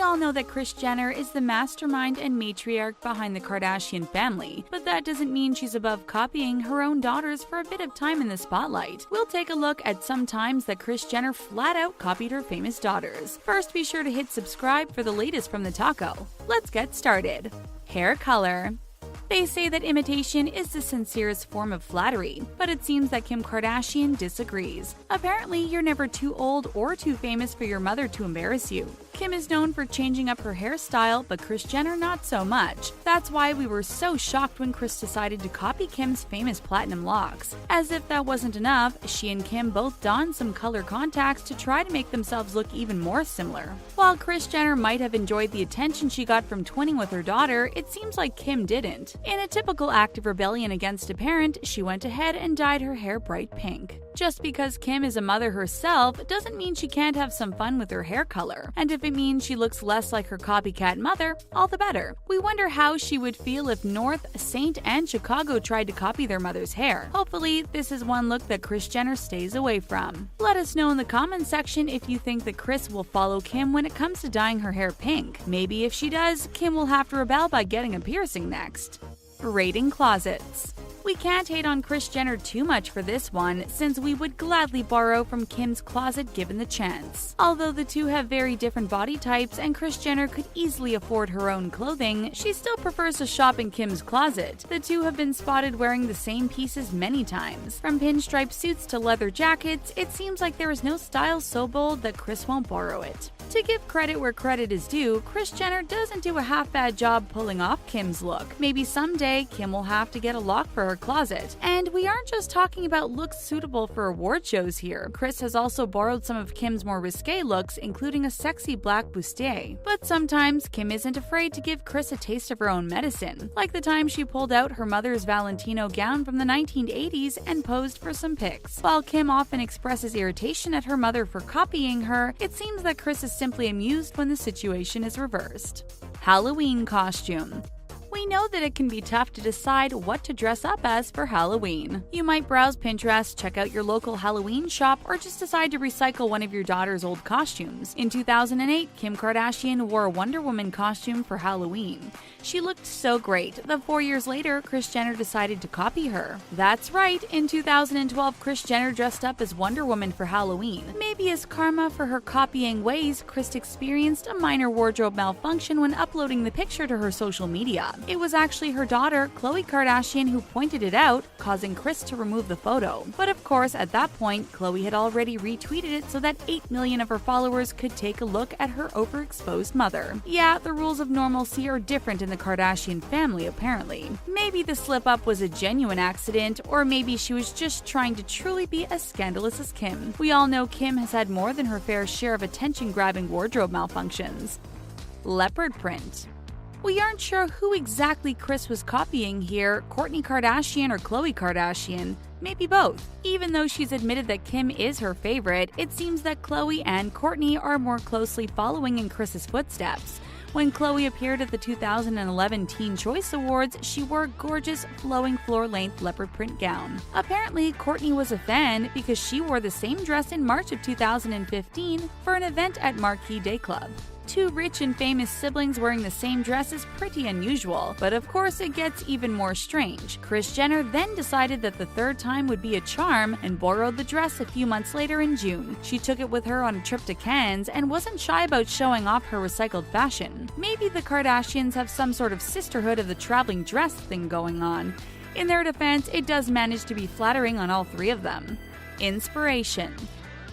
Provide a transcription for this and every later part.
all know that Kris Jenner is the mastermind and matriarch behind the Kardashian family, but that doesn't mean she's above copying her own daughters for a bit of time in the spotlight. We'll take a look at some times that Kris Jenner flat out copied her famous daughters. First, be sure to hit subscribe for the latest from the taco. Let's get started. Hair color. They say that imitation is the sincerest form of flattery, but it seems that Kim Kardashian disagrees. Apparently, you're never too old or too famous for your mother to embarrass you. Kim is known for changing up her hairstyle, but Kris Jenner not so much. That's why we were so shocked when Kris decided to copy Kim's famous platinum locks. As if that wasn't enough, she and Kim both donned some color contacts to try to make themselves look even more similar. While Kris Jenner might have enjoyed the attention she got from twinning with her daughter, it seems like Kim didn't. In a typical act of rebellion against a parent, she went ahead and dyed her hair bright pink. Just because Kim is a mother herself doesn't mean she can't have some fun with her hair color, and if it means she looks less like her copycat mother, all the better. We wonder how she would feel if North, Saint, and Chicago tried to copy their mother's hair. Hopefully, this is one look that Kris Jenner stays away from. Let us know in the comments section if you think that Kris will follow Kim when it comes to dyeing her hair pink. Maybe if she does, Kim will have to rebel by getting a piercing next. Raiding closets. We can't hate on Kris Jenner too much for this one, since we would gladly borrow from Kim's closet given the chance. Although the two have very different body types and Kris Jenner could easily afford her own clothing, she still prefers to shop in Kim's closet. The two have been spotted wearing the same pieces many times. From pinstripe suits to leather jackets, it seems like there is no style so bold that Kris won't borrow it. To give credit where credit is due, Kris Jenner doesn't do a half-bad job pulling off Kim's look. Maybe someday Kim will have to get a lock for her closet. And we aren't just talking about looks suitable for award shows here. Kris has also borrowed some of Kim's more risque looks, including a sexy black bustier. But sometimes Kim isn't afraid to give Kris a taste of her own medicine, like the time she pulled out her mother's Valentino gown from the 1980s and posed for some pics. While Kim often expresses irritation at her mother for copying her, it seems that Kris is simply amused when the situation is reversed. Halloween costume. We know that it can be tough to decide what to dress up as for Halloween. You might browse Pinterest, check out your local Halloween shop, or just decide to recycle one of your daughter's old costumes. In 2008, Kim Kardashian wore a Wonder Woman costume for Halloween. She looked so great that 4 years later, Kris Jenner decided to copy her. That's right, in 2012, Kris Jenner dressed up as Wonder Woman for Halloween. Maybe as karma for her copying ways, Kris experienced a minor wardrobe malfunction when uploading the picture to her social media. It was actually her daughter, Khloe Kardashian, who pointed it out, causing Kris to remove the photo. But of course, at that point, Khloe had already retweeted it so that 8 million of her followers could take a look at her overexposed mother. Yeah, the rules of normalcy are different in the Kardashian family, apparently. Maybe the slip-up was a genuine accident, or maybe she was just trying to truly be as scandalous as Kim. We all know Kim has had more than her fair share of attention-grabbing wardrobe malfunctions. Leopard print. We aren't sure who exactly Kris was copying here, Kourtney Kardashian or Khloe Kardashian. Maybe both. Even though she's admitted that Kim is her favorite, it seems that Khloe and Kourtney are more closely following in Kris's footsteps. When Khloe appeared at the 2011 Teen Choice Awards, she wore a gorgeous, flowing floor-length leopard print gown. Apparently, Kourtney was a fan because she wore the same dress in March of 2015 for an event at Marquee Day Club. Two rich and famous siblings wearing the same dress is pretty unusual, but of course it gets even more strange. Kris Jenner then decided that the third time would be a charm and borrowed the dress a few months later in June. She took it with her on a trip to Cannes and wasn't shy about showing off her recycled fashion. Maybe the Kardashians have some sort of sisterhood of the traveling dress thing going on. In their defense, it does manage to be flattering on all three of them. Inspiration.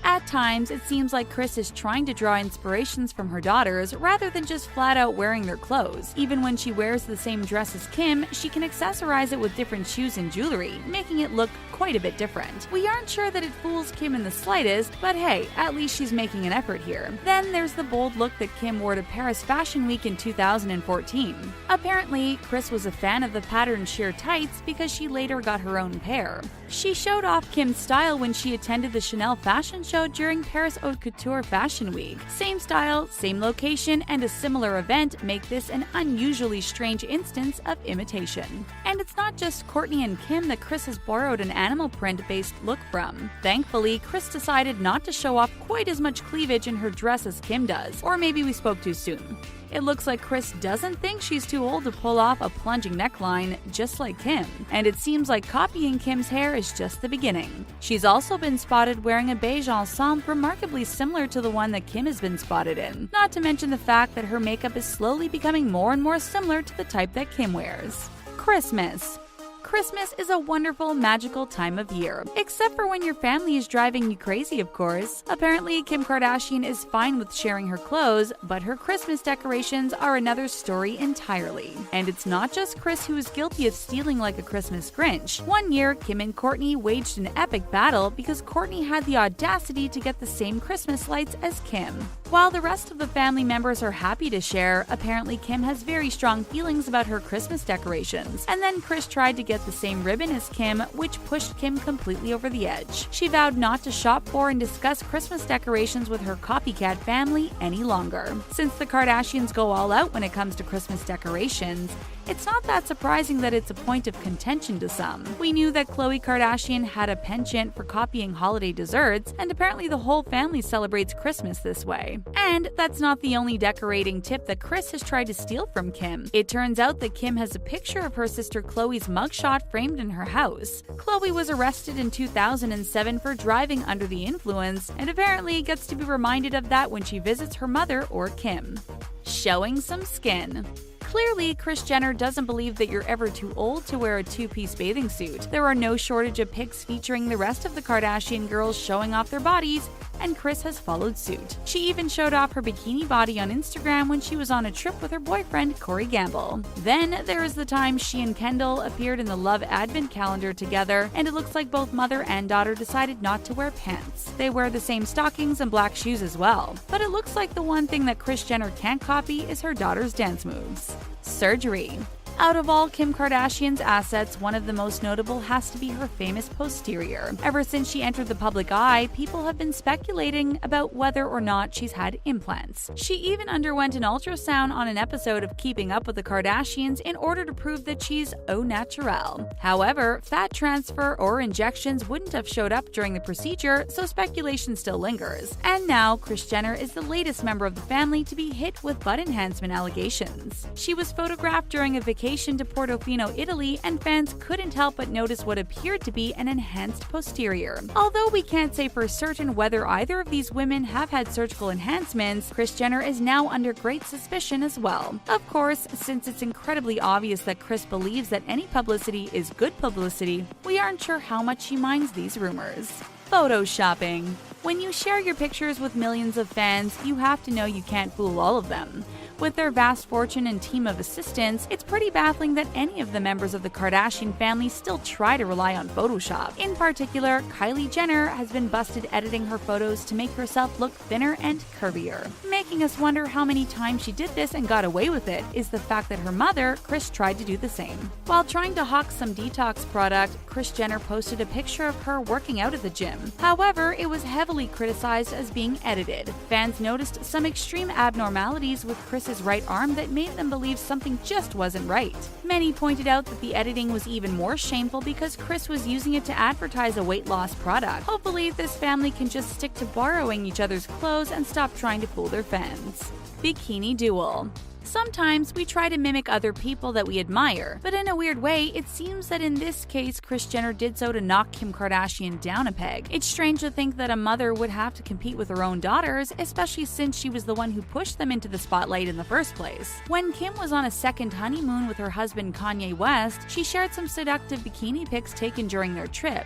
At times, it seems like Kris is trying to draw inspirations from her daughters rather than just flat out wearing their clothes. Even when she wears the same dress as Kim, she can accessorize it with different shoes and jewelry, making it look quite a bit different. We aren't sure that it fools Kim in the slightest, but hey, at least she's making an effort here. Then there's the bold look that Kim wore to Paris Fashion Week in 2014. Apparently, Kris was a fan of the patterned sheer tights because she later got her own pair. She showed off Kim's style when she attended the Chanel fashion show showed during Paris Haute Couture Fashion Week. Same style, same location, and a similar event make this an unusually strange instance of imitation. And it's not just Kourtney and Kim that Kris has borrowed an animal print-based look from. Thankfully, Kris decided not to show off quite as much cleavage in her dress as Kim does, or maybe we spoke too soon. It looks like Kris doesn't think she's too old to pull off a plunging neckline just like Kim, and it seems like copying Kim's hair is just the beginning. She's also been spotted wearing a beige ensemble remarkably similar to the one that Kim has been spotted in, not to mention the fact that her makeup is slowly becoming more and more similar to the type that Kim wears. Christmas. Christmas is a wonderful, magical time of year, except for when your family is driving you crazy, of course. Apparently, Kim Kardashian is fine with sharing her clothes, but her Christmas decorations are another story entirely. And it's not just Kris who is guilty of stealing like a Christmas Grinch. One year, Kim and Kourtney waged an epic battle because Kourtney had the audacity to get the same Christmas lights as Kim. While the rest of the family members are happy to share, apparently Kim has very strong feelings about her Christmas decorations. And then Kris tried to get the same ribbon as Kim, which pushed Kim completely over the edge. She vowed not to shop for and discuss Christmas decorations with her copycat family any longer. Since the Kardashians go all out when it comes to Christmas decorations, it's not that surprising that it's a point of contention to some. We knew that Khloe Kardashian had a penchant for copying holiday desserts, and apparently the whole family celebrates Christmas this way. And that's not the only decorating tip that Kris has tried to steal from Kim. It turns out that Kim has a picture of her sister Khloe's mugshot framed in her house. Khloe was arrested in 2007 for driving under the influence, and apparently gets to be reminded of that when she visits her mother or Kim. Showing some skin. Clearly, Kris Jenner doesn't believe that you're ever too old to wear a two-piece bathing suit. There are no shortage of pics featuring the rest of the Kardashian girls showing off their bodies, and Kris has followed suit. She even showed off her bikini body on Instagram when she was on a trip with her boyfriend, Corey Gamble. Then there is the time she and Kendall appeared in the Love Advent calendar together, and it looks like both mother and daughter decided not to wear pants. They wear the same stockings and black shoes as well. But it looks like the one thing that Kris Jenner can't copy is her daughter's dance moves. Surgery. Out of all Kim Kardashian's assets, one of the most notable has to be her famous posterior. Ever since she entered the public eye, people have been speculating about whether or not she's had implants. She even underwent an ultrasound on an episode of Keeping Up with the Kardashians in order to prove that she's au naturel. However, fat transfer or injections wouldn't have showed up during the procedure, so speculation still lingers. And now, Kris Jenner is the latest member of the family to be hit with butt enhancement allegations. She was photographed during a vacation to Portofino, Italy, and fans couldn't help but notice what appeared to be an enhanced posterior. Although we can't say for certain whether either of these women have had surgical enhancements, Kris Jenner is now under great suspicion as well. Of course, since it's incredibly obvious that Kris believes that any publicity is good publicity, we aren't sure how much she minds these rumors. Photoshopping. When you share your pictures with millions of fans, you have to know you can't fool all of them. With their vast fortune and team of assistants, it's pretty baffling that any of the members of the Kardashian family still try to rely on Photoshop. In particular, Kylie Jenner has been busted editing her photos to make herself look thinner and curvier. Making us wonder how many times she did this and got away with it is the fact that her mother, Kris, tried to do the same. While trying to hawk some detox product, Kris Jenner posted a picture of her working out at the gym. However, it was heavily criticized as being edited. Fans noticed some extreme abnormalities with Kris's right arm that made them believe something just wasn't right. Many pointed out that the editing was even more shameful because Kris was using it to advertise a weight loss product. Hopefully, this family can just stick to borrowing each other's clothes and stop trying to fool their fans. Bikini duel. Sometimes we try to mimic other people that we admire, but in a weird way, it seems that in this case, Kris Jenner did so to knock Kim Kardashian down a peg. It's strange to think that a mother would have to compete with her own daughters, especially since she was the one who pushed them into the spotlight in the first place. When Kim was on a second honeymoon with her husband Kanye West, she shared some seductive bikini pics taken during their trip.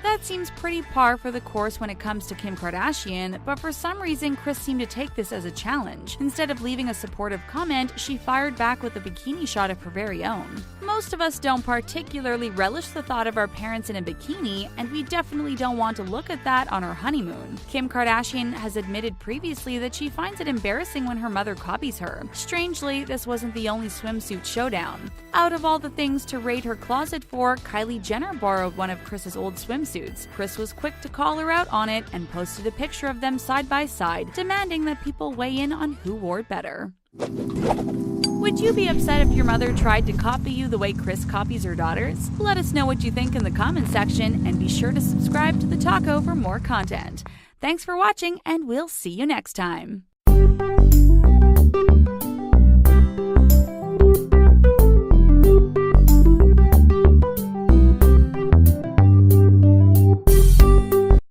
That seems pretty par for the course when it comes to Kim Kardashian, but for some reason, Kris seemed to take this as a challenge. Instead of leaving a supportive comment, she fired back with a bikini shot of her very own. Most of us don't particularly relish the thought of our parents in a bikini, and we definitely don't want to look at that on our honeymoon. Kim Kardashian has admitted previously that she finds it embarrassing when her mother copies her. Strangely, this wasn't the only swimsuit showdown. Out of all the things to raid her closet for, Kylie Jenner borrowed one of Kris's old swimsuits. bodysuits. Kris was quick to call her out on it and posted a picture of them side by side, demanding that people weigh in on who wore it better. Would you be upset if your mother tried to copy you the way Kris copies her daughters? Let us know what you think in the comment section, and be sure to subscribe to The Taco for more content. Thanks for watching, and we'll see you next time.